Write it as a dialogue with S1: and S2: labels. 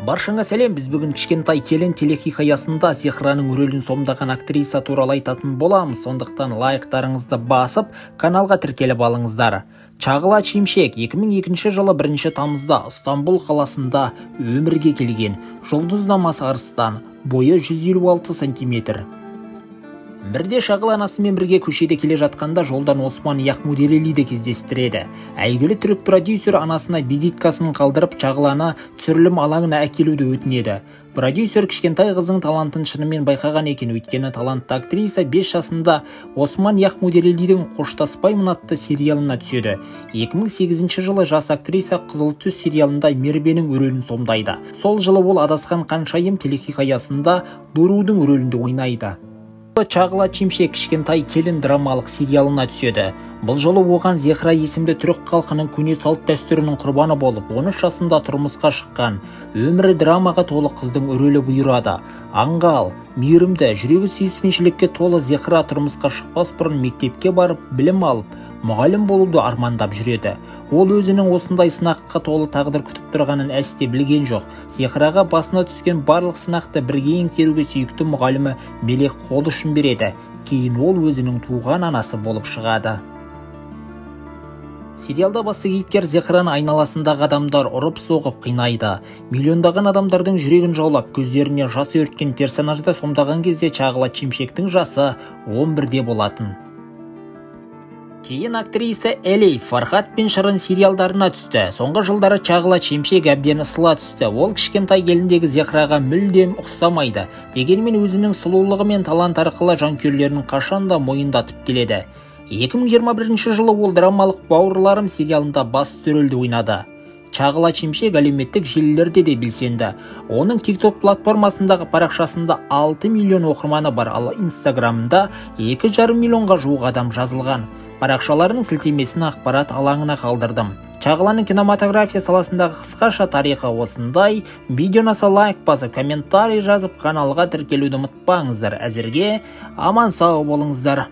S1: Баршаңа сәлем, біз бүгін кішкентай келін телехикаясында Зехраның рөлін сомдаған актриса туралы айтатын боламыз. Сондықтан лайктарыңызды басып, каналға тіркеліп алыңыздар. Чағла Чимшек 2002 жылы 1 тамызда Ыстанбұл қаласында өмірге келген. Жұлдызнамасы арыстан, бойы 156 сантиметр. Бірде Шағла анасымен бірге көшеде келе жатқанда жолдан Осман Яхмудерелиді кездестіреді. Әйгілі түрік продюсер анасына визиткасын қалдырып Шағланы түсірілім алаңына әкелуді өтінеді. Продюсер кішкентай қызың талантын шынымен байқаған екен, өйткені талантты актриса 5 жасында Осман Яхмудерелидің «Қоштаспаймын» атты сериалына түседі. 2008 жылы жас актриса Қызыл түс сериалында Мербенің рөлін сомдайды. Сол жылы ол Адасқан қаншайым телехикаясында Дурудың рөлінде ойнайды. Чағла Чимшек кішкентай келін драмалық сериалына түседі. Бұл жолы оған Зехра есімді түрік халқының көне салт дәстүрінің құрбаны болып, 13 жасында тұрмысқа шыққан. Өмірі драмаға толы қыздың рөлі бұйырады. Аңғал, мейірімді, жүрегі сүйіспеншілікке толы Зехра тұрмысқа шықпас бұрын мектепке барып, білім алып, мұғалім болуды армандап жүреді. Ол өзінің осындай сынаққа толы тағдыр күтіп тұрғанын әсте білген жоқ. Зехраға басына түскен барлық сынақты бірге еңсеруге сүйікті мұғалімі Мелек қол ұшын береді. Кейін ол өзінің туған анасы болып шығады. Сериалда басты кейіпкер Зехраны айналасындағы адамдар ұрып-соғып қинайды. Миллиондаған адамдардың жүрегін жаулап, көздеріне жас өрткен персонажды сомдаған кезде Чағла Чимшектің жасы 11-де болатын. Кейін актриса Элей Фархат пен Шырын сериалдарына түсті. Соңғы жылдары Чағла Чимшек әбден ысыла түсті. Ол кішкентай келіндегі Зехраға мүлдем ұқсамайды. Дегенмен өзінің сұлулығы мен талант арқылы жанкүйерлерін қашанда мойындатып келеді. 2021 жылы ол драмалық «Бауырларым» сериалында басты рөлді ойнады. Чағла Чимшек әлеуметтік желілерде де белсенді. Оның TikTok платформасындағы парақшасында 6 миллион оқырманы бар, ал Instagram'да 2,5 миллионға жуық адам жазылған. Парақшаларының сілтемесін ақпарат алаңына қалдырдым. Чағланың кинематография саласындағы қысқаша тарихы осындай. Видеоны лайк басып, комментарий жазып, каналға тіркелуді ұмытпаңыздар. Әзірге аман сау болыңыздар.